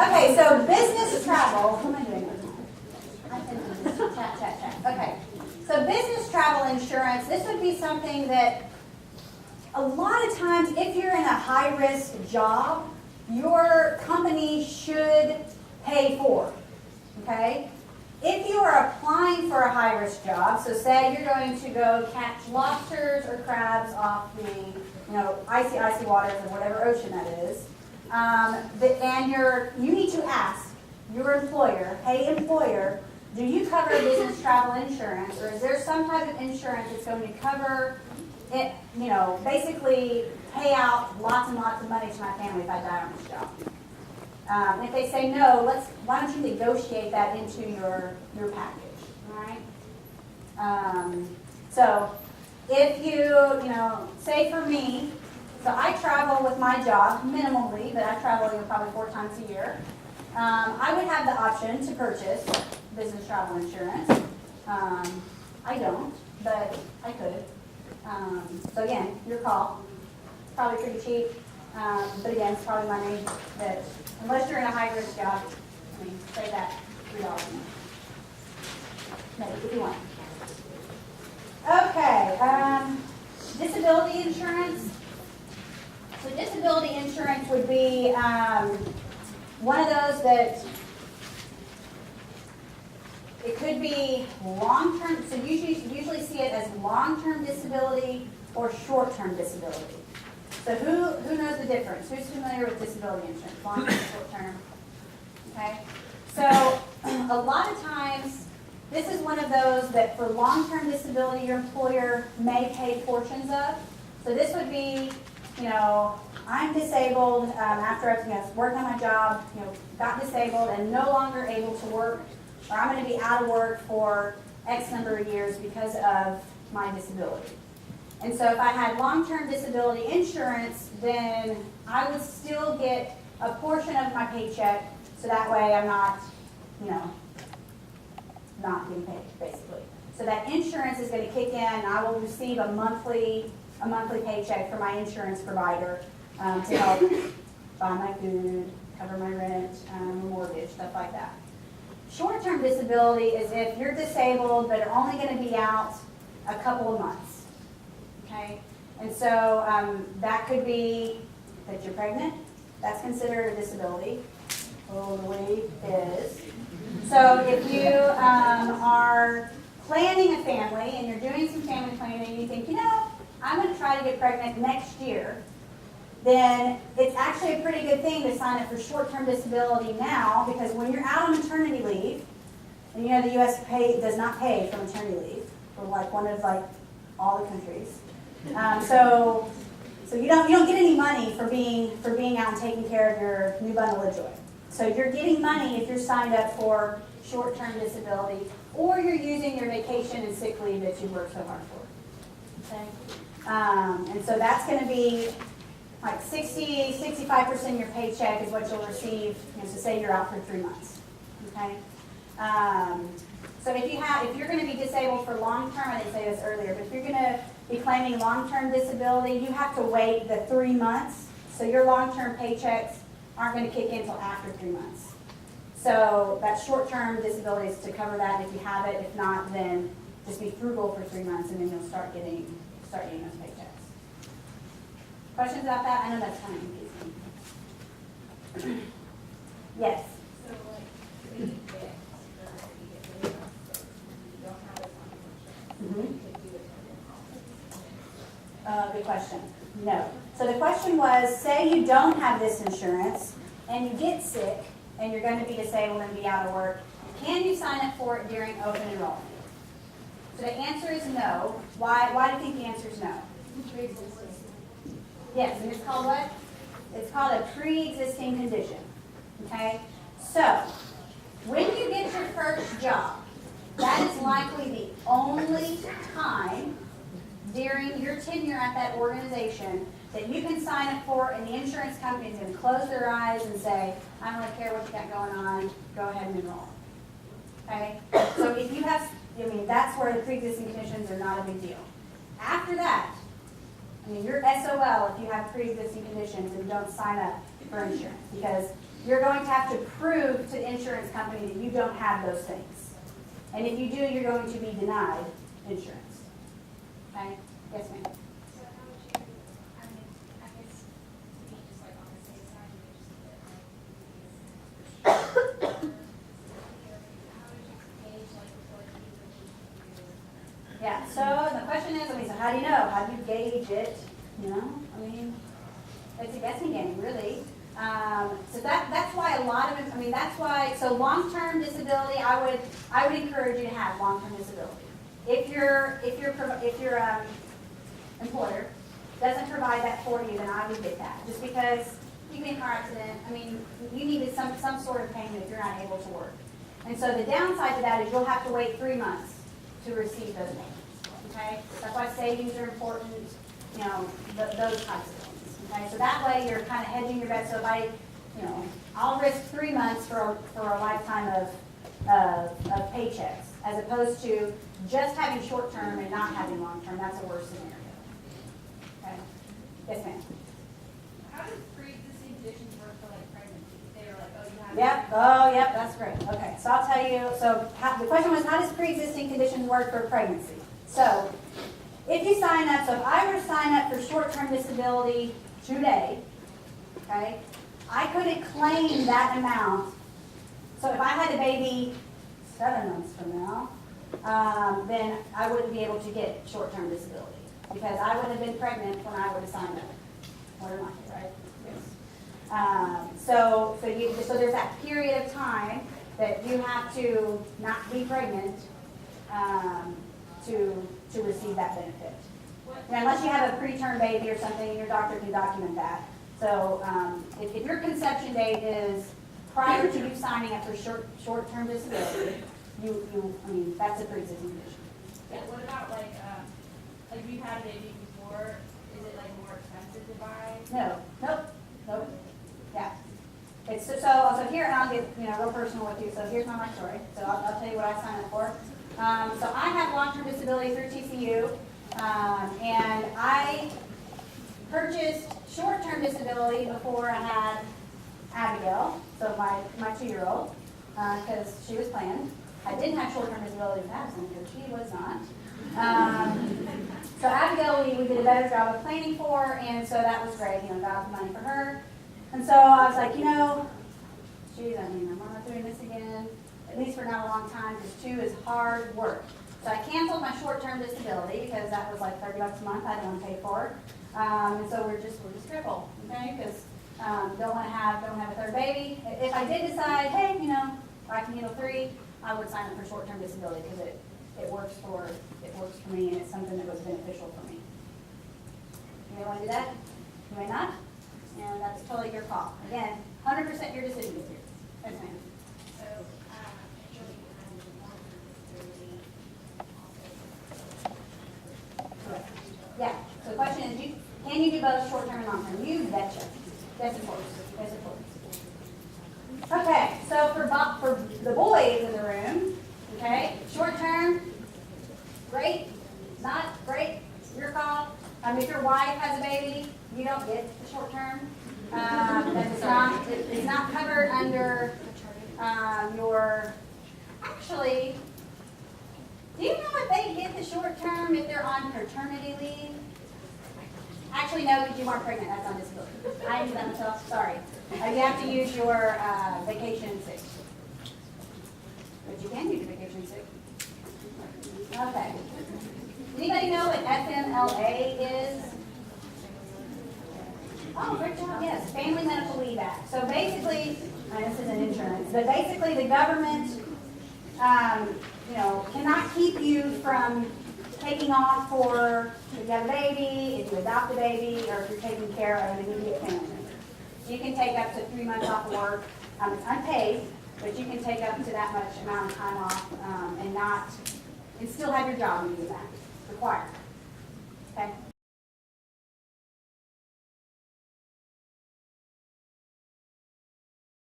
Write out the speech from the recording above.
Okay, so business travel. What am I doing? Chat. Okay. So business travel insurance, this would be something that a lot of times, if you're in a high-risk job, your company should pay for, okay? If you are applying for a high-risk job, so say you're going to go catch lobsters or crabs off the, icy waters of whatever ocean that is, and you need to ask your employer, hey employer, do you cover business travel insurance, or is there some type of insurance that's going to cover it, basically pay out lots and lots of money to my family if I die on this job? If they say no, why don't you negotiate that into your package, all right? So if you, say for me, so I travel with my job minimally, but I travel probably 4 times a year. I would have the option to purchase business travel insurance. I don't, but I could. So again, your call. It's probably pretty cheap, but again, it's probably money that, unless you're in a high-risk job, say that $3 maybe if you want. Okay, disability insurance. So disability insurance would be one of those that it could be long-term, so you usually see it as long-term disability or short-term disability. So who knows the difference? Who's familiar with disability insurance? Long-term, short-term? Okay. So a lot of times, this is one of those that for long-term disability, your employer may pay portions of. So this would be, I'm disabled after I've worked on my job, got disabled and no longer able to work, or I'm going to be out of work for X number of years because of my disability. And so if I had long-term disability insurance, then I would still get a portion of my paycheck, so that way I'm not, not getting paid, basically. So that insurance is going to kick in, and I will receive a monthly paycheck from my insurance provider to help buy my food, cover my rent, mortgage, stuff like that. Short-term disability is if you're disabled but are only going to be out a couple of months. Okay? And so that could be that you're pregnant. That's considered a disability. Totally is. So if you are planning a family and you're doing some family planning and you think, I'm going to try to get pregnant next year, then it's actually a pretty good thing to sign up for short-term disability now, because when you're out on maternity leave, and the U.S. does not pay for maternity leave for one of all the countries, so you don't get any money for being out and taking care of your new bundle of joy. So you're getting money if you're signed up for short-term disability, or you're using your vacation and sick leave that you worked so hard for. Okay, and so that's going to be like 65% of your paycheck is what you'll receive, so say you're out for 3 months, okay? So if you're going to be disabled for long-term, I didn't say this earlier, but if you're going to be claiming long-term disability, you have to wait the 3 months, so your long-term paychecks aren't going to kick in until after 3 months. So that short-term disability is to cover that if you have it. If not, then just be frugal for 3 months, and then you'll start getting those paychecks. Questions about that? I know that's kind of confusing. Yes? So, when you get you don't have it on insurance, could you attend Good question. No. So the question was, say you don't have this insurance, and you get sick, and you're going to be disabled and be out of work, can you sign up for it during open enrollment? So the answer is no. Why do you think the answer is no? Yes, and it's called what? It's called a pre-existing condition. Okay? So, when you get your first job, that is likely the only time during your tenure at that organization that you can sign up for, and the insurance company is going to close their eyes and say, I don't really care what you got going on, go ahead and enroll. Okay? So if you have, that's where the pre-existing conditions are not a big deal. After that, you're SOL if you have pre-existing conditions and don't sign up for insurance, because you're going to have to prove to the insurance company that you don't have those things. And if you do, you're going to be denied insurance. Okay? Yes, ma'am. So how would you, I mean, I guess, to be just like on the safe side, you just get like, how would you gauge like what you would need to do? Yeah, so the question is, so how do you know? How do you gauge it? You know, I mean, it's a guessing game, really. So that's why a lot of it, I mean, that's why, so long-term disability, I would encourage you to have long-term disability. If your employer doesn't provide that for you, then I would get that. Just because you get in a car accident, I mean, you needed some sort of payment if you're not able to work. And so the downside to that is you'll have to wait 3 months to receive those payments. Okay? That's why savings are important, you know, those types of things. Okay, so that way you're kind of hedging your bet. So if I'll risk 3 months for a lifetime of paychecks, as opposed to just having short term and not having long term. That's a worse scenario. Okay. Yes, ma'am. How does pre-existing conditions work for like pregnancy? They were like, oh, you have. Yep. Oh, yep. That's great. Okay. So I'll tell you. So the question was, how does pre-existing conditions work for pregnancy? So if you sign up, so if I were to sign up for short-term disability today, okay, I couldn't claim that amount. So if I had a baby 7 months from now, then I wouldn't be able to get short-term disability because I would have been pregnant when I would have signed up. More than likely, right? Yes. So there's that period of time that you have to not be pregnant to receive that benefit. Unless you have a preterm baby or something, and your doctor can document that. So if your conception date is prior to you signing up for short-term disability, I mean, that's a pre-existing condition. Yeah. What about like if you had a baby before, is it like more expensive to buy? No, nope. Yeah. It's so here, and I'll get real personal with you. So here's my life story. So I'll tell you what I signed up for. So I have long-term disability through TCU. And I purchased short-term disability before I had Abigail, so my 2-year-old, because she was planned. I didn't have short-term disability with Addison because she was not. So Abigail, we did a better job of planning for, and so that was great. Got the money for her. And so I was like, geez, I'm not doing this again, at least for not a long time, because 2 is hard work. So I canceled my short-term disability because that was like $30 a month. I didn't want to pay for it, and so we're just crippled, okay? Because don't want to have a third baby. If I did decide, hey, I can handle 3, I would sign up for short-term disability because it works for me and it's something that was beneficial for me. You may want to do that. You may not, and that's totally your call. Again, 100% your decision is yours. Yes, ma'am. So, until you have a long-term disability, Correct. Yeah. So the question is, can you do both short-term and long-term? You betcha. Yes, of course. Yes, of course. Okay. So for the boys in the room, okay, short-term, great. Not great. Your call. If your wife has a baby, you don't get the short-term. It's not covered under your. Actually. Do you know if they get the short term if they're on paternity leave? Actually, no, because you weren't pregnant. That's on disability. I did that myself. Sorry. You have to use your vacation sick. But you can use your vacation sick. Okay. Anybody know what FMLA is? Oh, great job. Yes, Family Medical Leave Act. So basically, this isn't insurance, but basically the government cannot keep you from taking off for if you have a baby, if you adopt a baby, or if you're taking care of an immediate family member. You can take up to 3 months off of work. It's unpaid, but you can take up to that much amount of time off and still have your job when you do that. Required. Okay?